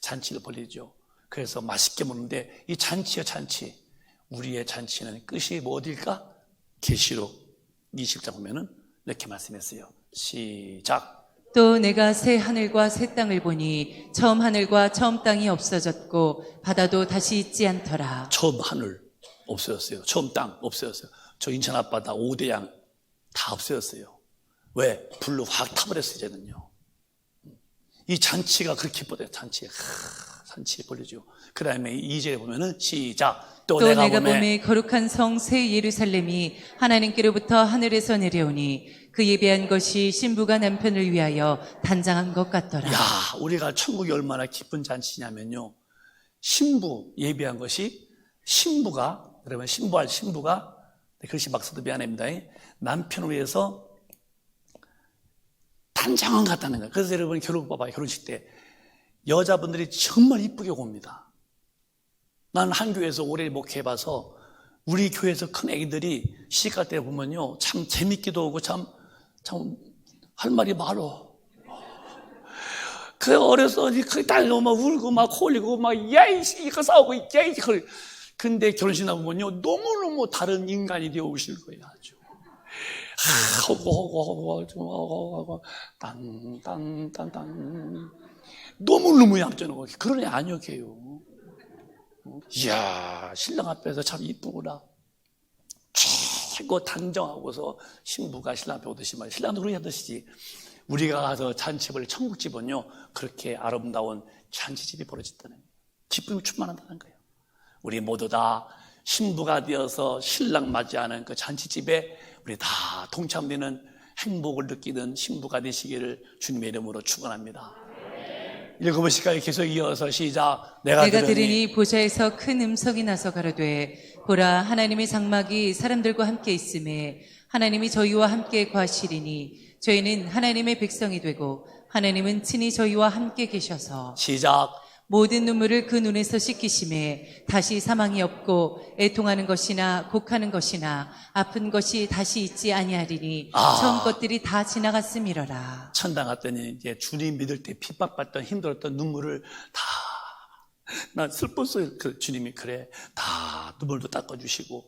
잔치를 벌리죠. 그래서 맛있게 먹는데 이 잔치요 잔치, 우리의 잔치는 끝이 뭐 어딜까? 계시록 20장 보면은 이렇게 말씀했어요. 시작. 또 내가 새 하늘과 새 땅을 보니 처음 하늘과 처음 땅이 없어졌고 바다도 다시 있지 않더라. 처음 하늘 없어졌어요. 처음 땅 없어졌어요. 저 인천 앞바다 5대양 다 없어졌어요. 왜? 불로 확 타버렸어요. 이제는요. 이 잔치가 그렇게 기뻐요. 잔치 벌리죠. 그 다음에 2절에 보면은 시작. 또 내가 봄에 거룩한 성 새 예루살렘이 하나님께로부터 하늘에서 내려오니 그 예배한 것이 신부가 남편을 위하여 단장한 것 같더라. 야, 우리가 천국이 얼마나 기쁜 잔치냐면요. 신부 예배한 것이 신부가 여러분 신부가 글씨 막 써도 미안합니다. 남편을 위해서 단장한 것 같다는 거예요. 그래서 여러분 결혼 봐봐요. 결혼식 때 여자분들이 정말 이쁘게 옵니다. 난 한 교회에서 오래 목회해봐서 우리 교회에서 큰 애기들이 시집갈 때 보면요 참 재밌기도 하고 참 할 말이 많어. 그 어려서 그 딸도 막 울고 막 홀리고 막 야이 이거 싸우고 야이 근데 결혼식 나보면요, 너무너무 다른 인간이 되어 오실 거예요, 아주. 하고, 땅. 너무너무 얌전하고, 그런 애 아니요, 걔요. 이야, 신랑 앞에서 참 이쁘구나. 최고 단정하고서 신부가 신랑 앞에 오듯이 말이야. 신랑도 그렇게 하듯이 우리가 가서 잔치집을 천국집은요, 그렇게 아름다운 잔치집이 벌어졌다는 거예요. 기쁨이 충만한다는 거예요. 우리 모두 다 신부가 되어서 신랑 맞이하는 그 잔치집에 우리 다 동참되는 행복을 느끼는 신부가 되시기를 주님의 이름으로 축원합니다. 읽어보실까요? 계속 이어서 시작. 내가 들으니 보좌에서 큰 음성이 나서 가로되 보라 하나님의 장막이 사람들과 함께 있음에 하나님이 저희와 함께 거하시리니 저희는 하나님의 백성이 되고 하나님은 친히 저희와 함께 계셔서 시작. 모든 눈물을 그 눈에서 씻기심에 다시 사망이 없고 애통하는 것이나 곡하는 것이나 아픈 것이 다시 있지 아니하리니 처음 것들이 다 지나갔음이러라. 천당 갔더니 이제 주님 믿을 때 핍박받던 힘들었던 눈물을 다, 나 슬펐어요. 그 주님이 그래 다 눈물도 닦아주시고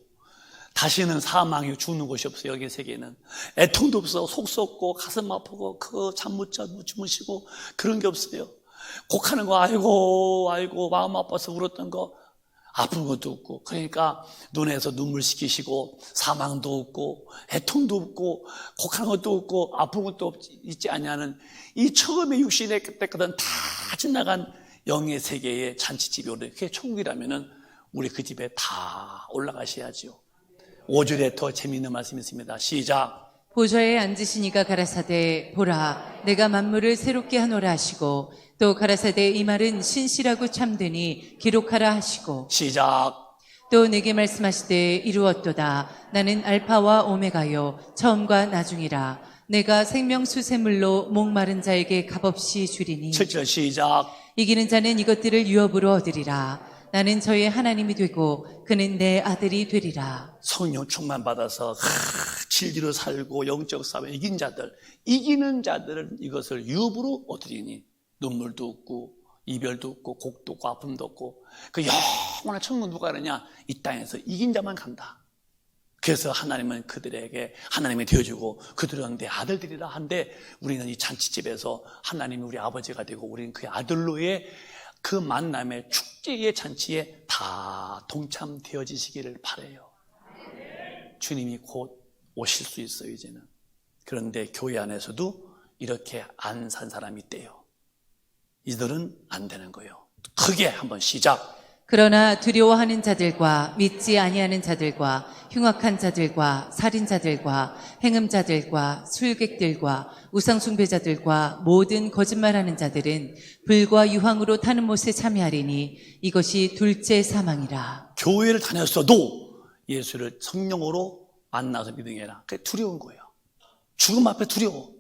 다시는 사망이 죽는 것이 없어요. 여기 세계는 애통도 없어. 속 썩고 가슴 아프고 그 잠 못 자고 주무시고 그런 게 없어요. 곡하는 거 아이고 마음 아파서 울었던 거 아픈 것도 없고, 그러니까 눈에서 눈물 씻기시고 사망도 없고 애통도 없고 곡하는 것도 없고 아픈 것도 있지 아니하는 이 처음에 육신의 때까지는 다 지나간 영의 세계의 잔치집이 오래. 그게 천국이라면은 우리 그 집에 다 올라가셔야죠. 5절에 더 재미있는 말씀이 있습니다. 시작. 보좌에 앉으신 이가 가라사대 보라 내가 만물을 새롭게 하노라 하시고 또 가라사대 이 말은 신실하고 참되니 기록하라 하시고 시작. 또 내게 말씀하시되 이루었도다 나는 알파와 오메가요 처음과 나중이라 내가 생명수 샘물로 목마른 자에게 값없이 주리니 7절 시작. 이기는 자는 이것들을 유업으로 얻으리라 나는 저의 하나님이 되고 그는 내 아들이 되리라. 성령 충만 받아서 진리로 살고 영적 싸움에 이긴 자들, 이기는 자들은 이것을 유업으로 얻으리니 눈물도 없고 이별도 없고 곡도 없고 아픔도 없고 그 영원한 천국 누가 가느냐? 이 땅에서 이긴 자만 간다. 그래서 하나님은 그들에게 하나님이 되어주고 그들은 내 아들들이라 한데 우리는 이 잔치집에서 하나님이 우리 아버지가 되고 우리는 그의 아들로의 그 만남의 축제의 잔치에 다 동참되어지시기를 바라요. 주님이 곧 오실 수 있어요, 이제는. 그런데 교회 안에서도 이렇게 안 산 사람이 있대요. 이들은 안 되는 거예요. 크게 한번 시작. 그러나 두려워하는 자들과 믿지 아니하는 자들과 흉악한 자들과 살인자들과 행음자들과 술객들과 우상숭배자들과 모든 거짓말하는 자들은 불과 유황으로 타는 못에 참여하리니 이것이 둘째 사망이라. 교회를 다녔어도 예수를 성령으로 만나서 믿으니라. 그게 두려운 거예요. 죽음 앞에 두려워.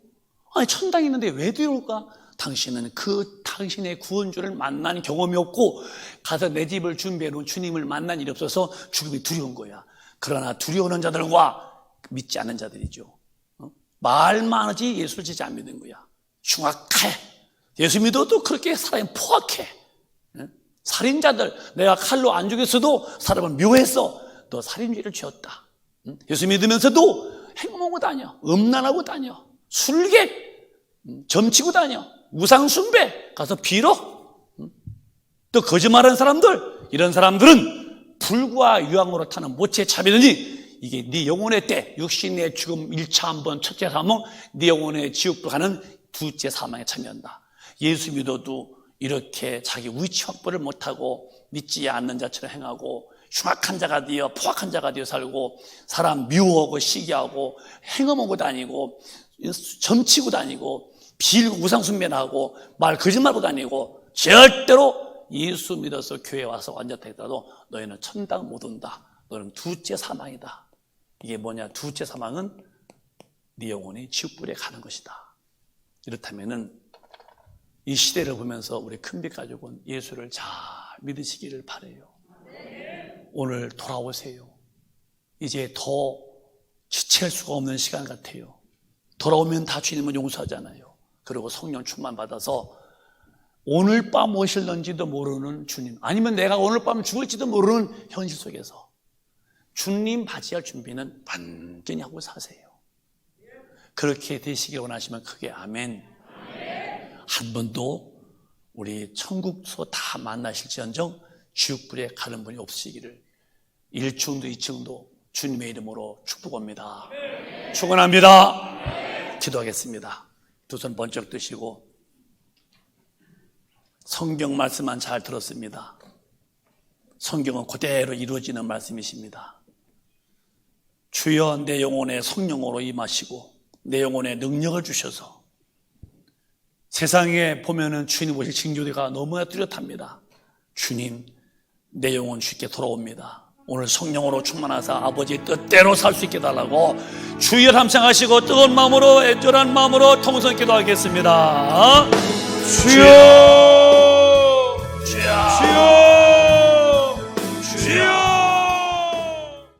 아니 천당에 있는데 왜 두려울까? 당신은 그 당신의 구원주를 만난 경험이 없고 가서 내 집을 준비해 놓은 주님을 만난 일이 없어서 죽음이 두려운 거야. 그러나 두려워하는 자들과 믿지 않는 자들이죠. 말만 하지 예수를 진짜 안 믿는 거야. 흉악해. 예수 믿어도 그렇게 사람이 포악해. 살인자들, 내가 칼로 안 죽였어도 사람을 묘했어. 너 살인죄를 지었다. 예수 믿으면서도 행몽하고 다녀. 음란하고 다녀. 술객, 점치고 다녀. 우상숭배 가서 빌어. 또 거짓말하는 사람들, 이런 사람들은 불과 유황으로 타는 못에 참이더니 이게 네 영혼의 때, 육신의 죽음 1차 한 번, 첫째 사망, 네 영혼의 지옥으로 가는 둘째 사망에 참여한다. 예수 믿어도 이렇게 자기 위치 확보를 못하고 믿지 않는 자처럼 행하고 흉악한 자가 되어 포악한 자가 되어 살고 사람 미워하고 시기하고 행음하고 다니고 점치고 다니고 빌고 우상숭배하고 말 거짓말하고 다니고 절대로 예수 믿어서 교회에 와서 앉았다 해도 너희는 천당 못 온다. 너는 둘째 사망이다. 이게 뭐냐? 둘째 사망은 네 영혼이 지옥불에 가는 것이다. 이렇다면은 이 시대를 보면서 우리 큰빛 가족은 예수를 잘 믿으시기를 바라요. 오늘 돌아오세요. 이제 더 지체할 수가 없는 시간 같아요. 돌아오면 다 주님은 용서하잖아요. 그리고 성령 충만 받아서 오늘 밤 오실런지도 모르는 주님, 아니면 내가 오늘 밤 죽을지도 모르는 현실 속에서 주님 맞이할 준비는 완전히 하고 사세요. 그렇게 되시길 원하시면 크게 아멘. 한 번도 우리 천국서 다 만나실지언정 지옥불에 가는 분이 없으시기를 1층도 2층도 주님의 이름으로 축복합니다. 축원합니다. 기도하겠습니다. 두 손 번쩍 드시고, 성경 말씀만 잘 들었습니다. 성경은 그대로 이루어지는 말씀이십니다. 주여 내 영혼에 성령으로 임하시고 내 영혼에 능력을 주셔서, 세상에 보면은 주님 오실 징조가 너무나 뚜렷합니다. 주님, 내 영혼 주께 돌아옵니다. 오늘 성령으로 충만하사 아버지 뜻대로 살 수 있게 달라고 주여 함창하시고 뜨거운 마음으로, 애절한 마음으로 통성 기도하겠습니다. 주여, 주여, 주여.